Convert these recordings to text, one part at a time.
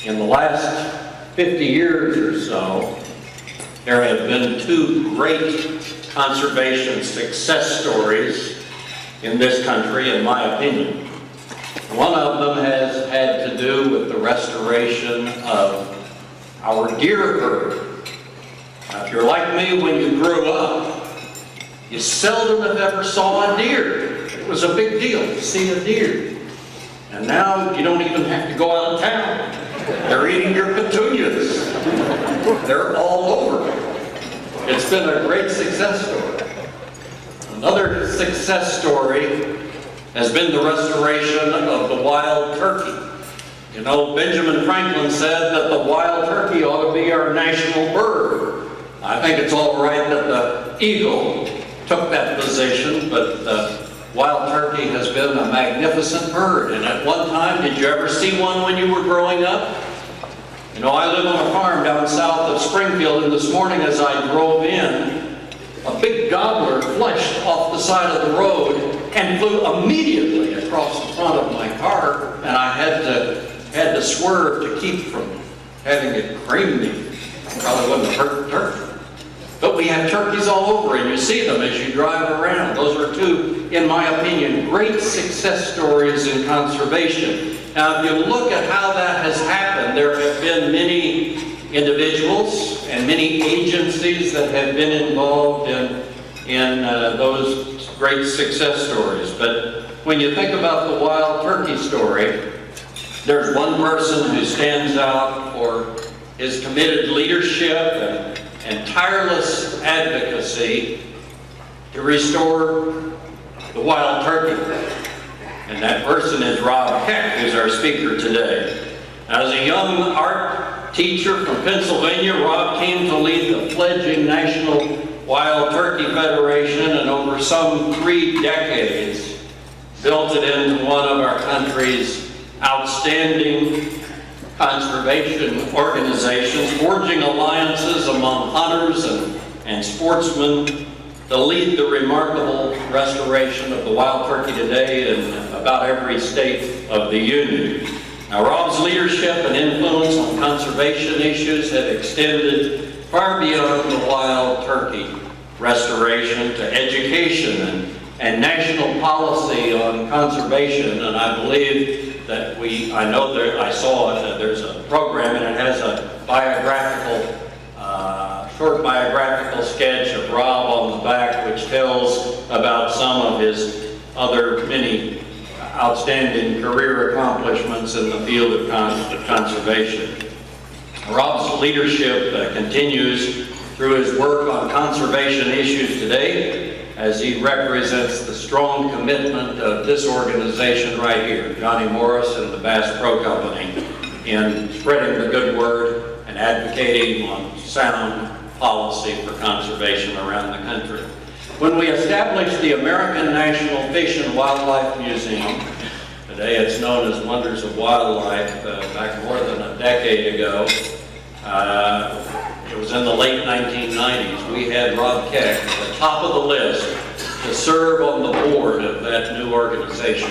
In the last 50 years or so, there have been two great conservation success stories in this country, in my opinion. One of them has had to do with the restoration of our deer herd. Now, if you're like me, when you grew up, you seldom if ever saw a deer. It was a big deal to see a deer. And now you don't even have to go out of town. They're eating your petunias. They're all over. It's been a great success story. Another success story has been the restoration of the wild turkey. You know, Benjamin Franklin said that the wild turkey ought to be our national bird. I think it's all right that the eagle took that position, but the wild turkey has been a magnificent bird. And at one time, did you ever see one when you were growing up? You know, I live on a farm down south of Springfield, and this morning as I drove in, a big gobbler flushed off the side of the road and flew immediately across the front of my car, and I had to swerve to keep from having it cream me. Probably wouldn't have hurt the turkey. But we have turkeys all over, and you see them as you drive around. Those are two, in my opinion, great success stories in conservation. Now, if you look at how that has happened, there have been many individuals and many agencies that have been involved in those great success stories. But when you think about the wild turkey story, there's one person who stands out for his committed leadership and tireless advocacy to restore the wild turkey. And that person is Rob Keck, who's our speaker today. As a young art teacher from Pennsylvania, Rob came to lead the fledgling National Wild Turkey Federation, and over some 3 decades built it into one of our country's outstanding conservation organizations, forging alliances among hunters and sportsmen to lead the remarkable restoration of the wild turkey today in about every state of the Union. Now, Rob's leadership and influence on conservation issues have extended far beyond the wild turkey restoration to education and national policy on conservation, and I believe that I saw it, there's a program, and it has a biographical, short biographical sketch of Rob on the back, which tells about some of his other many outstanding career accomplishments in the field of conservation. Rob's leadership continues through his work on conservation issues today, as he represents the strong commitment of this organization right here, Johnny Morris and the Bass Pro Company, in spreading the good word and advocating on sound policy for conservation around the country. When we established the American National Fish and Wildlife Museum, today it's known as Wonders of Wildlife, back more than a decade ago, it was in the late 1990s, we had Rob Keck at the top of the list to serve on the board of that new organization.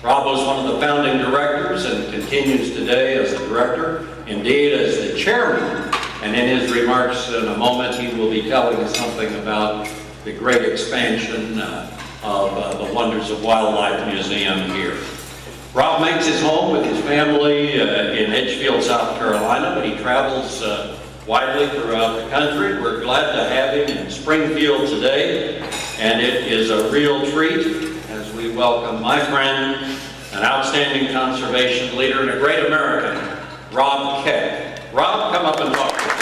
Rob was one of the founding directors and continues today as the director, indeed as the chairman. And in his remarks in a moment, he will be telling us something about the great expansion of the Wonders of Wildlife Museum here. Rob makes his home with his family in Edgefield, South Carolina, but he travels widely throughout the country. We're glad to have him in Springfield today, and it is a real treat as we welcome my friend, an outstanding conservation leader and a great American, Rob Keck. Rob, come up and talk to us.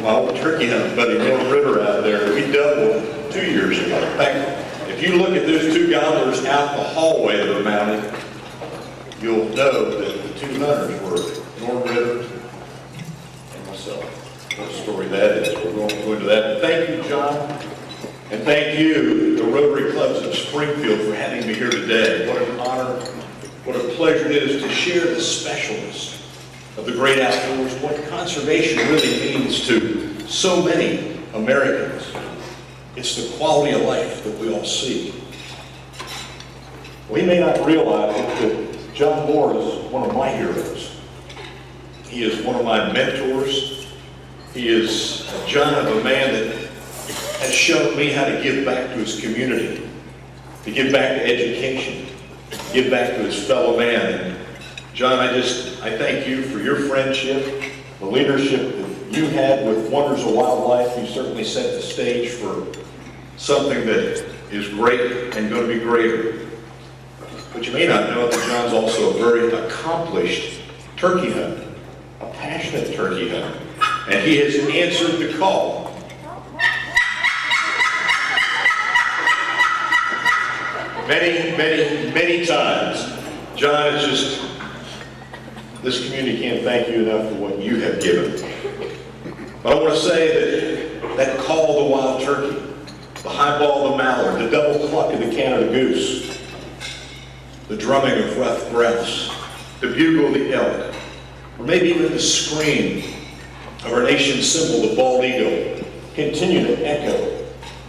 My old turkey hunting buddy, Neil Ritter out there, we doubled 2 years ago. In fact, if you look at those two gobblers out the hallway of the mountain, you'll know that the two hunters were Norm Ritter and myself. What a story that is. We're going to go into that. And thank you, John. And thank you, the Rotary Clubs of Springfield, for having me here today. What an honor what a pleasure it is to share the specialness of the great outdoors, what conservation really means to so many Americans. It's the quality of life that we all seek. We may not realize it, but John Moore is one of my heroes. He is one of my mentors. He is a John of a man that has shown me how to give back to his community, to give back to education, to give back to his fellow man. And John, I thank you for your friendship, the leadership that you had with Wonders of Wildlife. You certainly set the stage for something that is great and going to be greater. But you may not know that John's also a very accomplished turkey hunter, a passionate turkey hunter, and he has answered the call. Many times. John, it's just, this community can't thank you enough for what you have given. But I want to say that call of the wild turkey, the high ball of the mallard, the double cluck of the Canada goose, the drumming of ruffed grouse, the bugle of the elk, or maybe even the scream of our nation's symbol, the bald eagle, continue to echo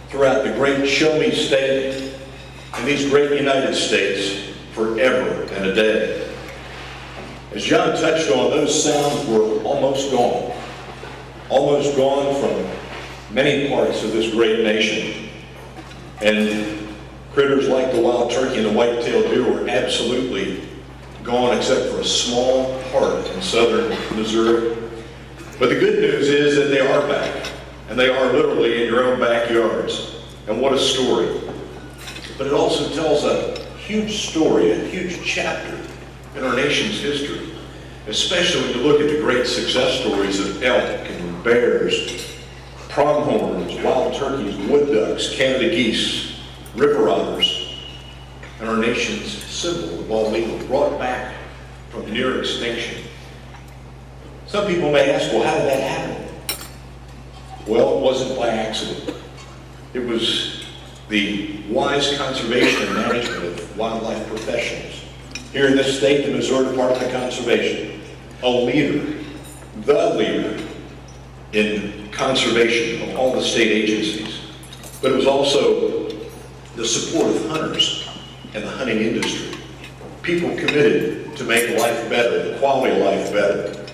throughout the great Show Me State and these great United States forever and a day. As John touched on, those sounds were almost gone from many parts of this great nation. And critters like the wild turkey and the white-tailed deer were absolutely gone except for a small part in southern Missouri. But the good news is that they are back, and they are literally in your own backyards. And what a story. But it also tells a huge story, a huge chapter in our nation's history, especially when you look at the great success stories of elk and bears, pronghorns, wild turkeys, wood ducks, Canada geese, river otters, and our nation's symbol, the bald eagle, brought back from near extinction. Some people may ask, well, how did that happen? Well, it wasn't by accident. It was the wise conservation and management of wildlife professionals. Here in this state, the Missouri Department of Conservation, a leader, the leader in conservation of all the state agencies. But it was also the support of hunters and the hunting industry. People committed to make life better, the quality of life better.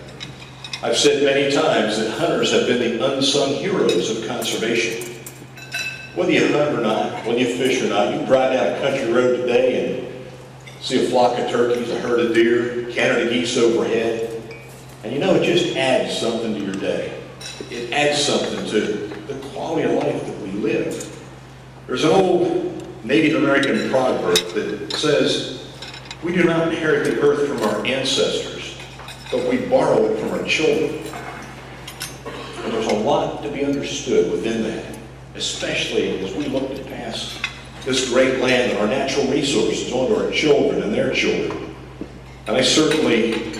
I've said many times that hunters have been the unsung heroes of conservation. Whether you hunt or not, whether you fish or not, you can drive down a country road today and see a flock of turkeys, a herd of deer, Canada geese overhead, and you know it just adds something to your day. It adds something to the quality of life that we live. There's an old Native American proverb that says, we do not inherit the earth from our ancestors, but we borrow it from our children. And there's a lot to be understood within that, especially as we look to pass this great land and our natural resources on to our children and their children. And I certainly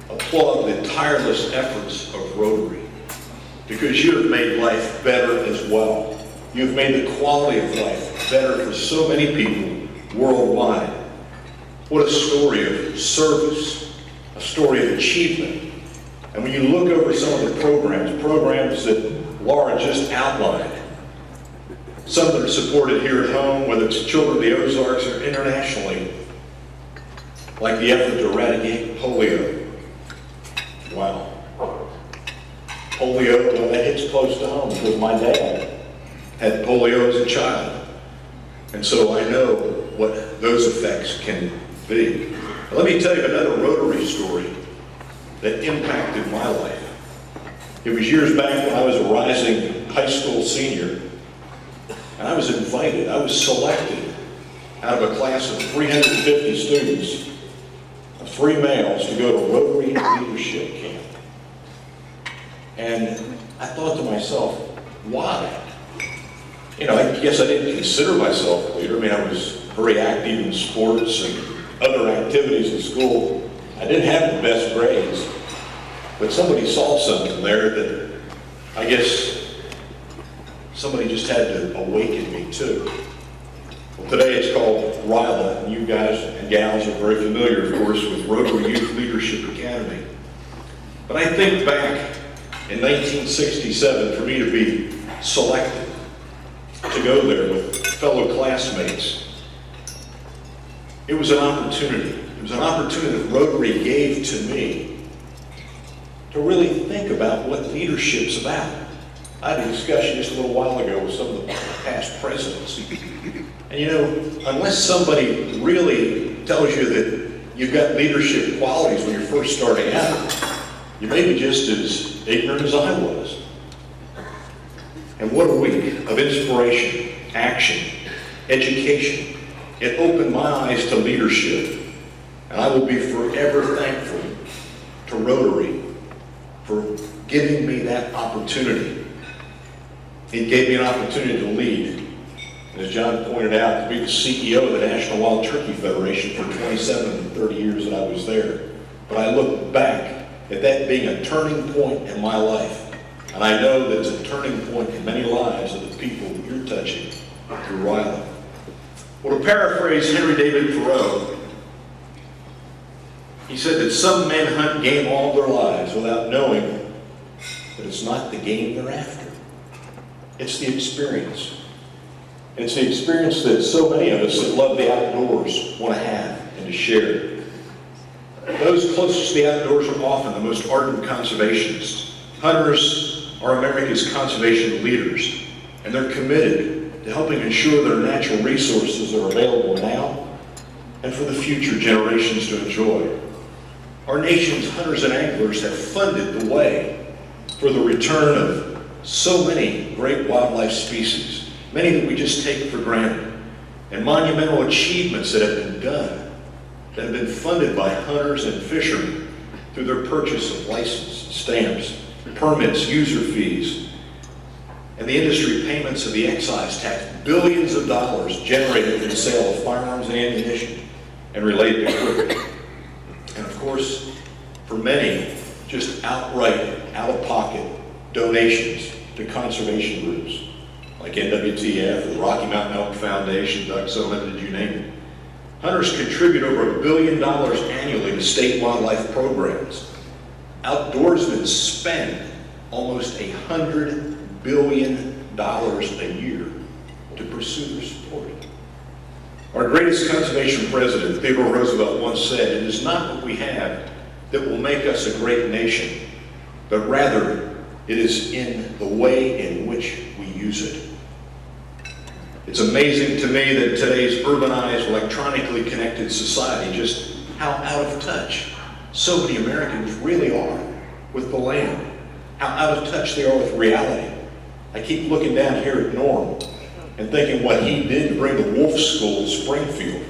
applaud the tireless efforts of Rotary, because you have made life better as well. You've made the quality of life better for so many people worldwide. What a story of service, a story of achievement. And when you look over some of the programs that Laura just outlined, some that are supported here at home, whether it's Children of the Ozarks or internationally, like the effort to eradicate polio. Wow. Polio, well, that hits close to home because my dad had polio as a child. And so I know what those effects can be. Let me tell you another Rotary story that impacted my life. It was years back when I was a rising high school senior, and I was invited, I was selected out of a class of 350 students, 3 males, to go to Rotary leadership camp. And I thought to myself, why? You know, I guess I didn't consider myself a leader. I mean, I was very active in sports and other activities in school. I didn't have the best grades, but somebody saw something there that I guess somebody just had to awaken me to. Well, today it's called RILA, and you guys and gals are very familiar, of course, with Rotary Youth Leadership Academy. But I think back in 1967, for me to be selected to go there with fellow classmates, it was an opportunity. It was an opportunity that Rotary gave to me to really think about what leadership's about. I had a discussion just a little while ago with some of the past presidents. And you know, unless somebody really tells you that you've got leadership qualities when you're first starting out, you may be just as ignorant as I was. And what a week of inspiration, action, education. It opened my eyes to leadership. And I will be forever thankful to Rotary for giving me that opportunity. It gave me an opportunity to lead. And as John pointed out, to be the CEO of the National Wild Turkey Federation for 27 and 30 years that I was there. But I look back at that being a turning point in my life. And I know that it's a turning point in many lives of the people that you're touching through Riley. Well, to paraphrase Henry David Thoreau, he said that some men hunt game all their lives without knowing that it's not the game they're after. It's the experience. It's the experience that so many of us that love the outdoors want to have and to share. Those closest to the outdoors are often the most ardent conservationists. Hunters are America's conservation leaders, and they're committed to helping ensure their natural resources are available now and for the future generations to enjoy. Our nation's hunters and anglers have funded the way for the return of so many great wildlife species, many that we just take for granted, and monumental achievements that have been done, that have been funded by hunters and fishermen through their purchase of license, stamps, permits, user fees, and the industry payments of the excise tax, billions of dollars generated from the sale of firearms and ammunition and related equipment. And of course, for many, just outright, out-of-pocket donations to conservation groups like NWTF, the Rocky Mountain Elk Foundation, Duck So Limited, you name it. Hunters contribute over $1 billion annually to state wildlife programs. Outdoorsmen spend almost $100 billion a year to pursue their sport. Our greatest conservation president, Theodore Roosevelt, once said, "It is not what we have that will make us a great nation, but rather it is in the way in which we use it." It's amazing to me that in today's urbanized, electronically connected society, just how out of touch so many Americans really are with the land, how out of touch they are with reality. I keep looking down here at Norm and thinking what he did to bring the Wolf School to Springfield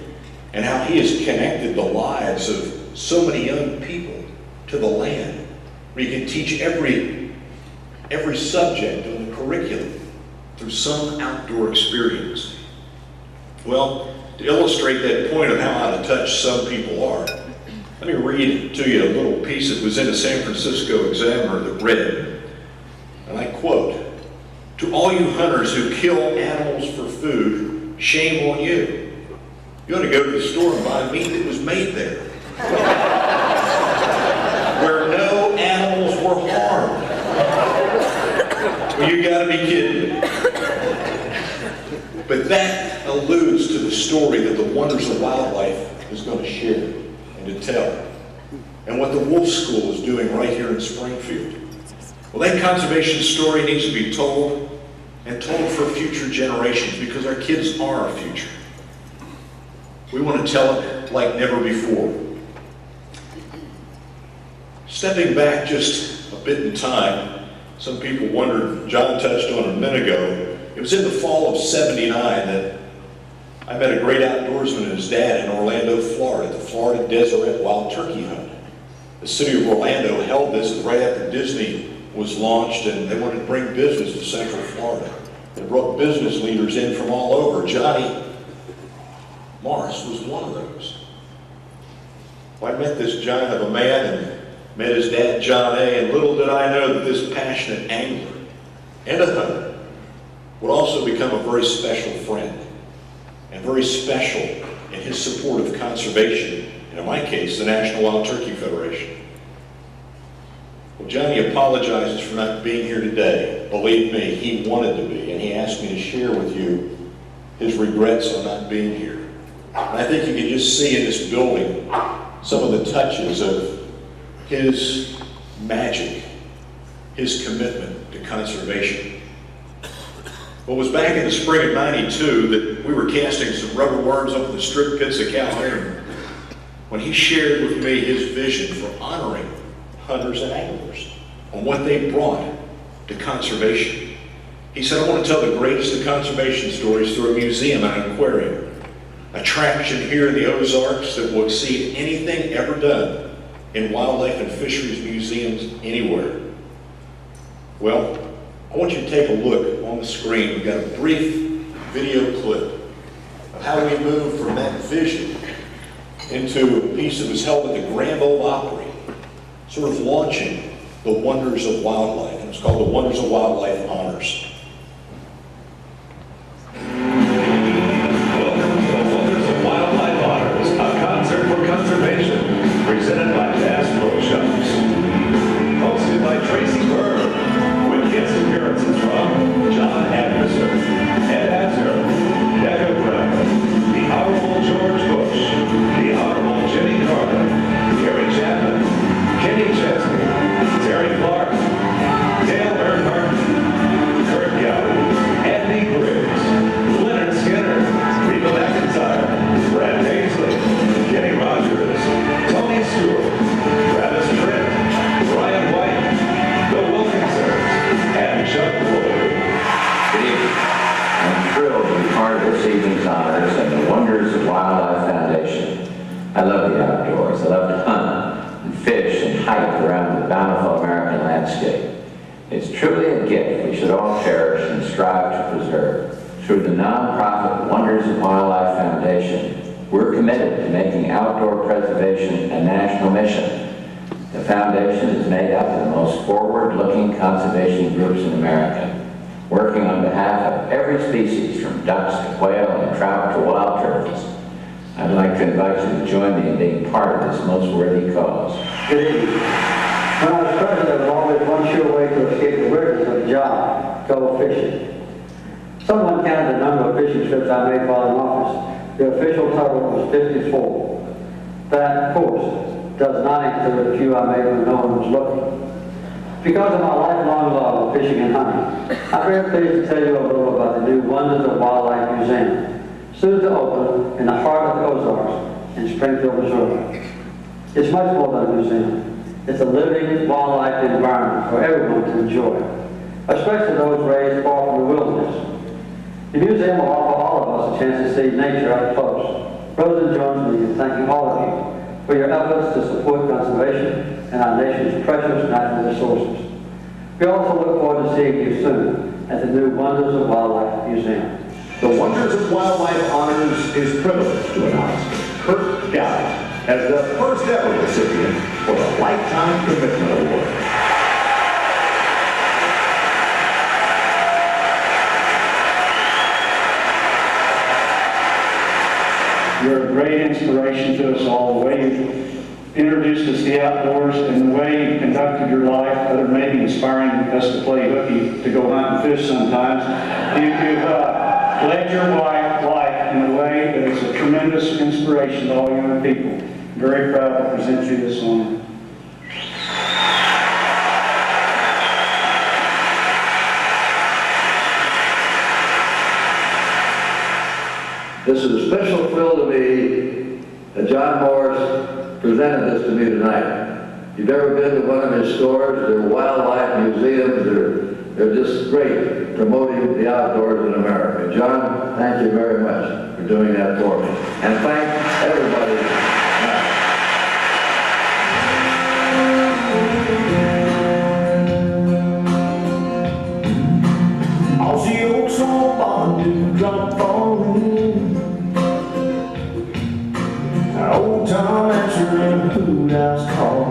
and how he has connected the lives of so many young people to the land, where you can teach every subject on the curriculum through some outdoor experience. Well, to illustrate that point of how out of touch some people are, let me read to you a little piece that was in the San Francisco Examiner that read, and I quote, "To all you hunters who kill animals for food, shame on you. You ought to go to the store and buy meat that was made there, where no animals were harmed." Well, you gotta be kidding me. But that alludes to the story that the Wonders of Wildlife is going to share and to tell, and what the Wolf School is doing right here in Springfield. Well, that conservation story needs to be told, and told for future generations, because our kids are our future. We want to tell it like never before. Stepping back just a bit in time, some people wondered, John touched on it a minute ago, it was in the fall of '79 that I met a great outdoorsman and his dad in Orlando, Florida, the Florida Deseret Wild Turkey Hunt. The city of Orlando held this right after Disney was launched, and they wanted to bring business to Central Florida. They brought business leaders in from all over. Johnny Morris was one of those. Well, I met this giant of a man and met his dad, John A., and little did I know that this passionate angler and a hunter would also become a very special friend and very special and his support of conservation, and in my case, the National Wild Turkey Federation. Well, Johnny apologizes for not being here today. Believe me, he wanted to be, and he asked me to share with you his regrets on not being here. And I think you can just see in this building some of the touches of his magic, his commitment to conservation. Well, it was back in the spring of '92 that we were casting some rubber worms up in the strip pits of Calhoun when he shared with me his vision for honoring hunters and anglers on what they brought to conservation. He said, I want to tell the greatest of conservation stories through a museum and an aquarium, attraction here in the Ozarks that will exceed anything ever done in wildlife and fisheries museums anywhere. Well, I want you to take a look on the screen. We've got a brief video clip of how we moved from that vision into a piece that was held at the Grand Ole Opry, sort of launching the Wonders of Wildlife. And it's called the Wonders of Wildlife Honors. Welcome to the Wonders of Wildlife Honors, a concert for conservation, presented by Bass Pro Shops. Hosted by Tracy Bird. Guest appearances from John Anderson, Ed Asner, Becca Brown, the Honorable George Bush, the Honorable Jenny Carter, Gary Chapman, Kenny Chesney, Terry Clark, Dale Earnhardt, Kurt Gowdy, Andy Briggs, Leonard Skinner, Reba McIntyre, Brad Paisley, Kenny Rogers, Tony Stewart, Travis Tritt, Brian White, Bill Wilkinson, and Chuck Lloyd. Good evening. I'm thrilled to be part of this evening's honors and the Wonders of Wildlife Foundation. I love the outdoors. I love to hunt and fish and hike around the bountiful American landscape. It's truly a gift we should all cherish and strive to preserve. Through the nonprofit Wonders of Wildlife Foundation, we're committed to making outdoor preservation a national mission. The foundation is made up of the most forward-looking conservation groups in America, working on behalf of every species from ducks to quail and trout to wild turkeys. I'd like to invite you to join me in being part of this most worthy cause. Good evening. When I was president, there was always one sure way to escape the rigors of the job: go fishing. Someone counted the number of fishing trips I made while in office. The official total was 54. That, of course, does not include the few I made when no one was looking. Because of my lifelong love of fishing and hunting, I'm very pleased to tell you a little about the new Wonders of Wildlife Museum, soon to open in the heart of the Ozarks in Springfield, Missouri. It's much more than a museum. It's a living wildlife environment for everyone to enjoy, especially those raised far from the wilderness. The museum will offer all of us a chance to see nature up close. President Jones and me thanking all of you for your efforts to support conservation and our nation's precious natural resources. We also look forward to seeing you soon at the new Wonders of Wildlife Museum. The Wonders of Wildlife Honors is privileged to announce Kurt Gowdy as the first ever recipient for the Lifetime Commitment Award. You're a great inspiration to us all. The way you've introduced us to the outdoors and the way you've conducted your life, other than maybe inspiring us to play hooky, to go hunt and fish sometimes, you've led your life in a way that is a tremendous inspiration to all young people. I'm very proud to present you this honor. This is a special thrill to me that John Morris presented this to me tonight. If you've ever been to one of his stores, they're wildlife museums, they're just great promoting the outdoors in America. John, thank you very much for doing that for me. And thank everybody. All the old song on dewdrop falling, old Tom answering who last call.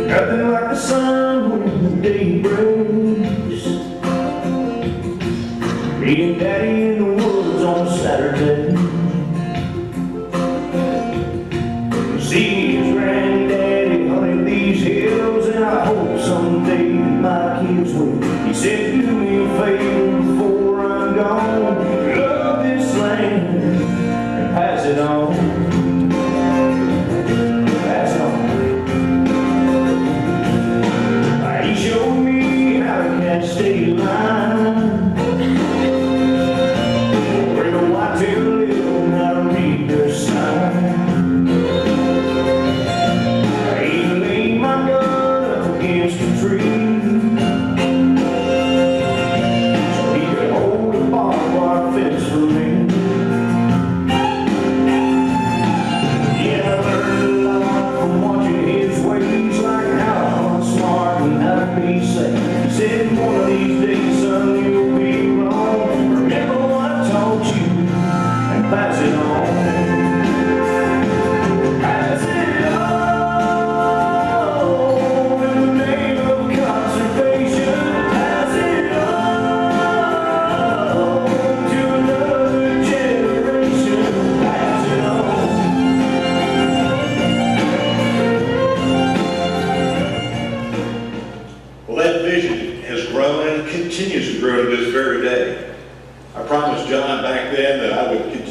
Nothing like the sun when the day breaks, meeting Daddy in the woods on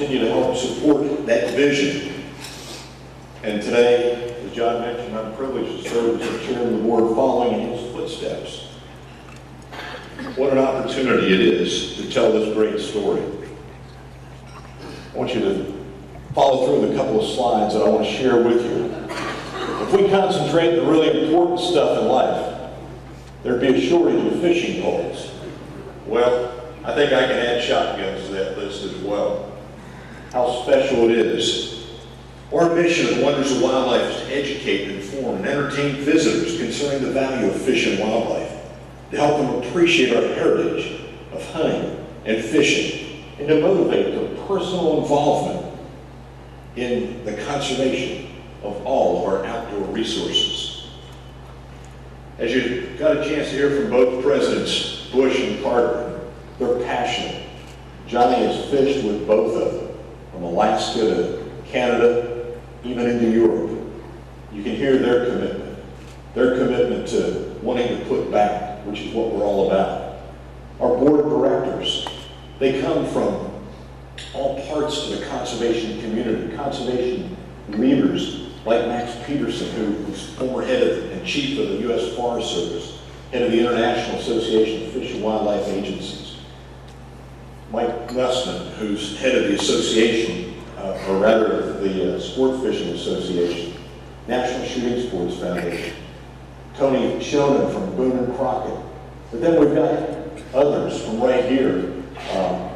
continue to help support that vision. And today, as John mentioned, I'm privileged to serve as the chairman of the board following in his footsteps. What an opportunity it is to tell this great story. I want you to follow through with a couple of slides that I want to share with you. If we concentrate on the really important stuff in life, there'd be a shortage of fishing poles. Well, I think I can add shotguns to that list as well. How special it is. Our mission at Wonders of Wildlife is to educate, inform, and entertain visitors concerning the value of fish and wildlife, to help them appreciate our heritage of hunting and fishing, and to motivate their personal involvement in the conservation of all of our outdoor resources. As you got a chance to hear from both Presidents, Bush and Carter, they're passionate. Johnny has fished with both of them, from Alaska to Canada, even into Europe. You can hear their commitment to wanting to put back, which is what we're all about. Our board of directors, they come from all parts of the conservation community, conservation leaders like Max Peterson, who was former head and chief of the U.S. Forest Service, head of the International Association of Fish and Wildlife Agencies. Mike Nussman, who's head of the association, or rather the Sport Fishing Association, National Shooting Sports Foundation. Tony Shonin from Boone and Crockett. But then we've got others from right here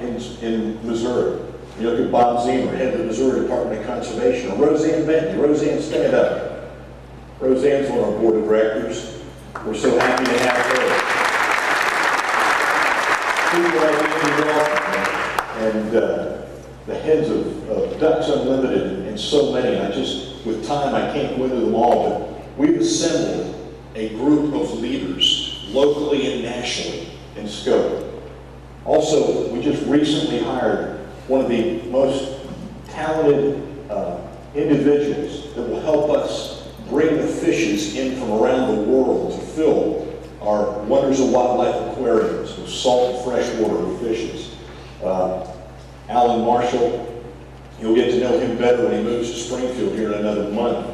in Missouri. You look at Bob Zemer, head of the Missouri Department of Conservation, or Roseanne Benton. Roseanne, stand up. Roseanne's on our board of directors. We're so happy to have her. People like Andy and the heads of Ducks Unlimited and so many. With time, I can't go into them all, but we've assembled a group of leaders, locally and nationally, in scope. Also, we just recently hired one of the most talented individuals that will help us bring the fishes in from around the world to fill our Wonders of Wildlife aquariums with salt and freshwater fishes. Alan Marshall, you'll get to know him better when he moves to Springfield here in another month.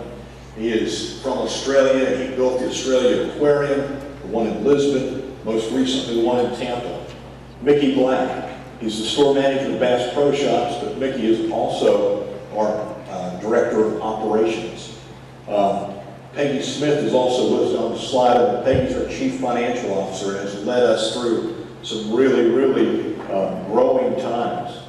He is from Australia. He built the Australia Aquarium, the one in Lisbon, most recently the one in Tampa. Mickey Black, he's the store manager of Bass Pro Shops, but Mickey is also our director of operations. Peggy Smith is also listed on the slide. Peggy's our chief financial officer and has led us through some really, really growing times.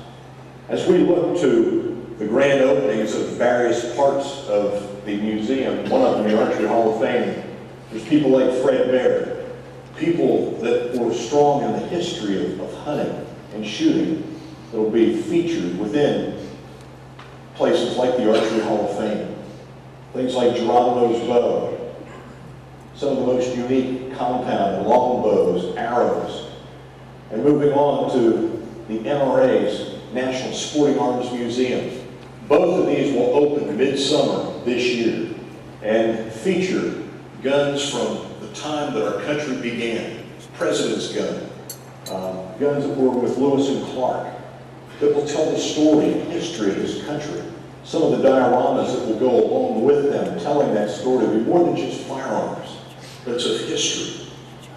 As we look to the grand openings of various parts of the museum, one of them, the Archery Hall of Fame, there's people like Fred Baird, people that were strong in the history of hunting and shooting that will be featured within places like the Archery Hall of Fame. Things like Geronimo's bow, some of the most unique compound longbows, arrows, and moving on to the NRA's National Sporting Arms Museum. Both of these will open midsummer this year and feature guns from the time that our country began, President's gun, guns that were with Lewis and Clark, that will tell the story and history of this country. Some of the dioramas that will go along with them telling that story will be more than just firearms, but it's of history.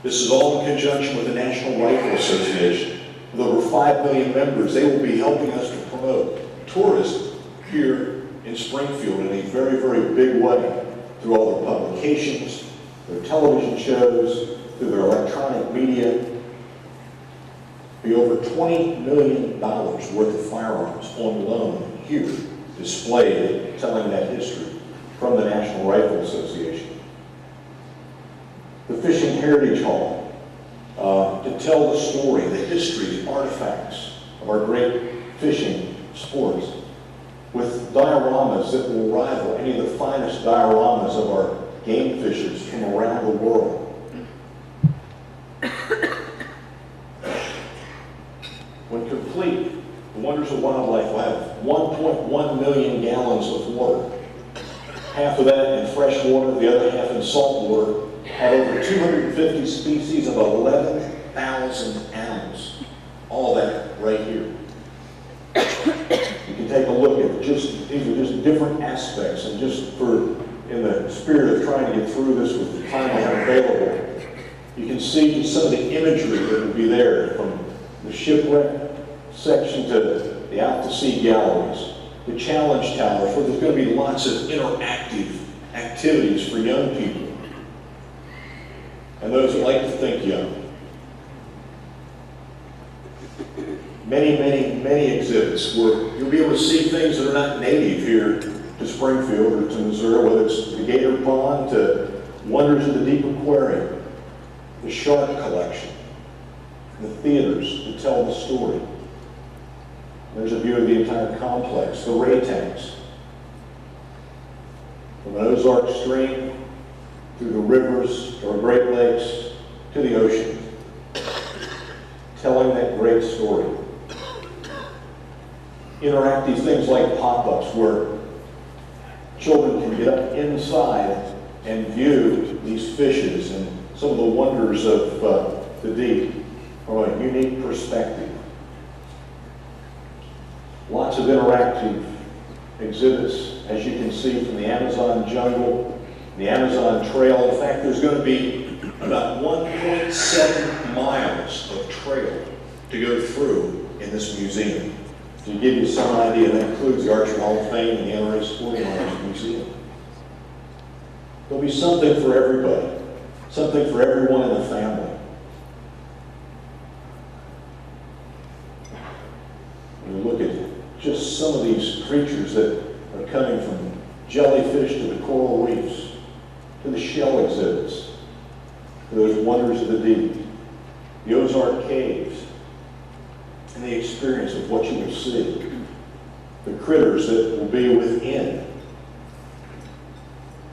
This is all in conjunction with the National Rifle Association. With over 5 million members, they will be helping us to promote tourism here in Springfield in a very, very big way through all their publications, their television shows, through their electronic media. Be over $20 million worth of firearms on loan here, displayed, telling that history from the National Rifle Association. The Fishing Heritage Hall, to tell the story, the history, the artifacts of our great fishing sports, with dioramas that will rival any of the finest dioramas of our game fishers from around the world. When complete, the Wonders of Wildlife will have 1.1 million gallons of water. Half of that in fresh water, the other half in salt water, have over 250 species of 11,000 animals. All that right here. You can these are just different aspects, and just in the spirit of trying to get through this with the time I have available, you can see just some of the imagery that will be there, from the shipwreck section to the out-to-sea galleries, the challenge towers, where there's going to be lots of interactive activities for young people and those that like to think young. Many, many, many exhibits where you'll be able to see things that are not native here to Springfield or to Missouri, whether it's the Gator Pond to Wonders of the Deep Aquarium, the shark collection, the theaters that tell the story. There's a view of the entire complex, the ray tanks. From an Ozark stream, through the rivers, to our Great Lakes, to the ocean, telling that great story. Interactive things like pop-ups where children can get up inside and view these fishes and some of the wonders of the deep from a unique perspective. Lots of interactive exhibits, as you can see, from the Amazon jungle, the Amazon trail. In fact, there's going to be about 1.7 miles of trail to go through in this museum. To give you some idea, that includes the Archer Hall of Fame and the NRA Sporting Arms Museum. There'll be something for everybody, something for everyone in the family. When you look at just some of these creatures that are coming from jellyfish to the coral reefs, to the shell exhibits, to those wonders of the deep, the Ozark Caves, and the experience of what you will see, the critters that will be within.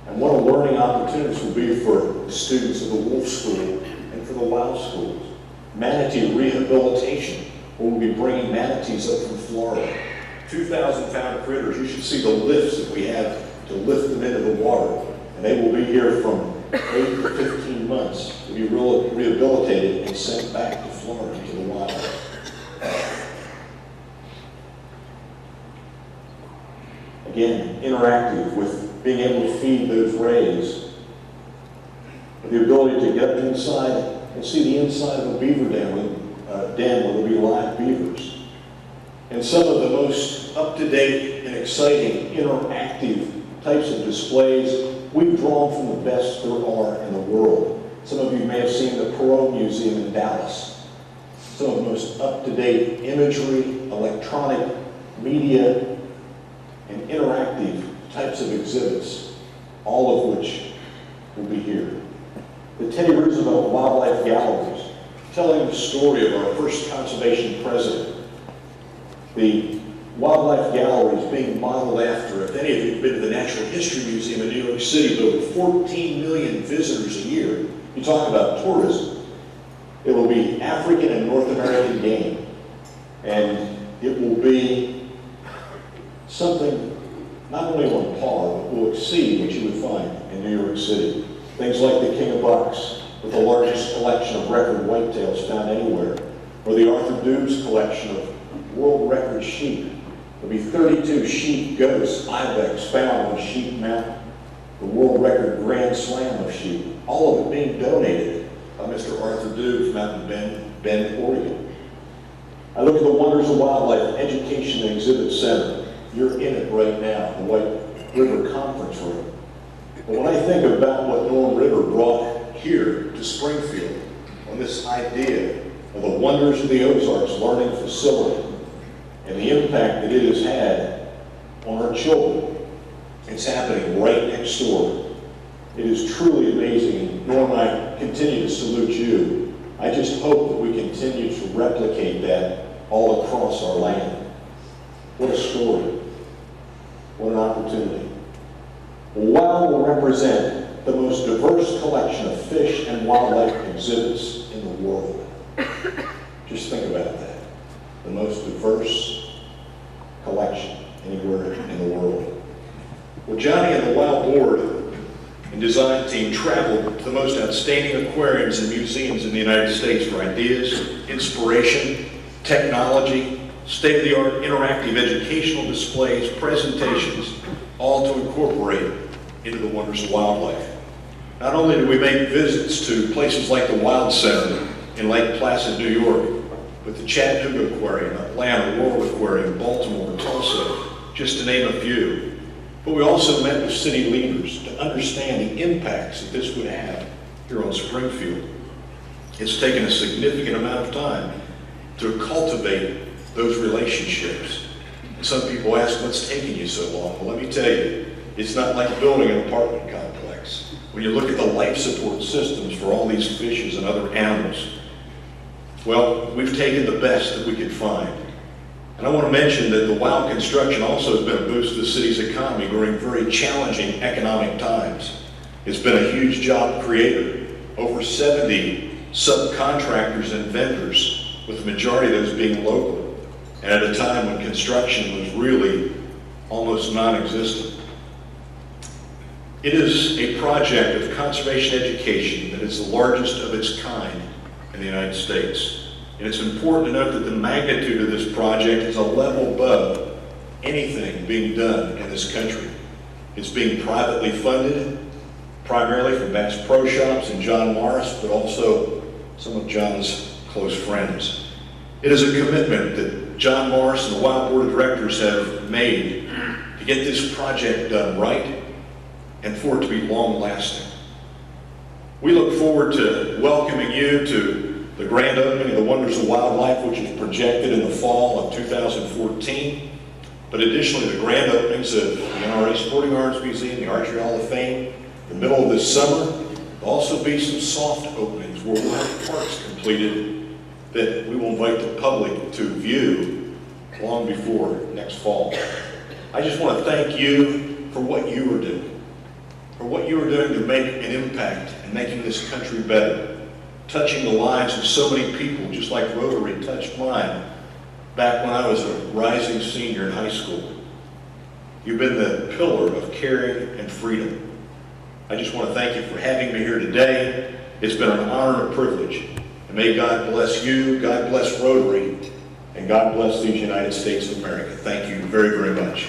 And what a learning opportunities will be for the students of the Wolf School and for the Wow Schools. Manatee rehabilitation, where we'll be bringing manatees up from Florida. 2,000-pound critters. You should see the lifts that we have to lift them into the water. And they will be here from 8 to 15 months to be rehabilitated and sent back to Florida to the wild. Again, interactive with being able to feed those rays. The ability to get inside and see the inside of a beaver den where there'll be live beavers. And some of the most up-to-date and exciting interactive types of displays we've drawn from the best there are in the world. Some of you may have seen the Perot Museum in Dallas. Some of the most up-to-date imagery, electronic media, and interactive types of exhibits, all of which will be here. The Teddy Roosevelt Wildlife Galleries, telling the story of our first conservation president. The wildlife galleries being modeled after, if any of you have been to the Natural History Museum in New York City, with over 14 million visitors a year, you talk about tourism. It will be African and North American game. And it will be something not only on par, but will exceed what you would find in New York City. Things like the King of Bucks, with the largest collection of record whitetails found anywhere, or the Arthur Dubes collection of world record sheep. There'll be 32 sheep, goats, ibex found on Sheep Mountain, the world record Grand Slam of sheep, all of it being donated by Mr. Arthur Dubes from out in Bend, Oregon. I look at the Wonders of Wildlife Education and Exhibit Center. You're in it right now, the White River Conference Room. But when I think about what Norm Ritter brought here to Springfield on this idea of the Wonders of the Ozarks learning facility and the impact that it has had on our children, it's happening right next door. It is truly amazing, and Norm and I continue to salute you. I just hope that we continue to replicate that all across our land. What a story. What an opportunity. WOW will represent the most diverse collection of fish and wildlife exhibits in the world. Just think about that. The most diverse collection anywhere in the world. Well, Johnny and the WOW board and design team traveled to the most outstanding aquariums and museums in the United States for ideas, inspiration, technology, state-of-the-art interactive educational displays, presentations, all to incorporate into the wonders of wildlife. Not only do we make visits to places like the Wild Center in Lake Placid, New York, but the Chattanooga Aquarium, Atlanta World Aquarium, Baltimore, Tulsa, just to name a few. But we also met with city leaders to understand the impacts that this would have here on Springfield. It's taken a significant amount of time to cultivate those relationships. And some people ask, what's taking you so long? Well, let me tell you, it's not like building an apartment complex. When you look at the life support systems for all these fishes and other animals, well, we've taken the best that we could find. And I want to mention that the WOW construction also has been a boost to the city's economy during very challenging economic times. It's been a huge job creator. Over 70 subcontractors and vendors, with the majority of those being local, and at a time when construction was really almost non-existent. It is a project of conservation education that is the largest of its kind in the United States. And it's important to note that the magnitude of this project is a level above anything being done in this country. It's being privately funded, primarily from Bass Pro Shops and John Morris, but also some of John's close friends. It is a commitment that John Morris and the WOW Board of Directors have made to get this project done right and for it to be long-lasting. We look forward to welcoming you to the grand opening of the Wonders of Wildlife, which is projected in the fall of 2014. But additionally, the grand openings of the NRA Sporting Arms Museum, the Archery Hall of Fame, in the middle of this summer. There'll also be some soft openings where we'll have parks completed that we will invite the public to view long before next fall. I just want to thank you for what you are doing, to make an impact and making this country better, touching the lives of so many people, just like Rotary touched mine back when I was a rising senior in high school. You've been the pillar of caring and freedom. I just want to thank you for having me here today. It's been an honor and a privilege. And may God bless you, God bless Rotary, and God bless these United States of America. Thank you very, very much.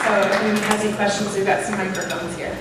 So if anyone has any questions, we've got some microphones here.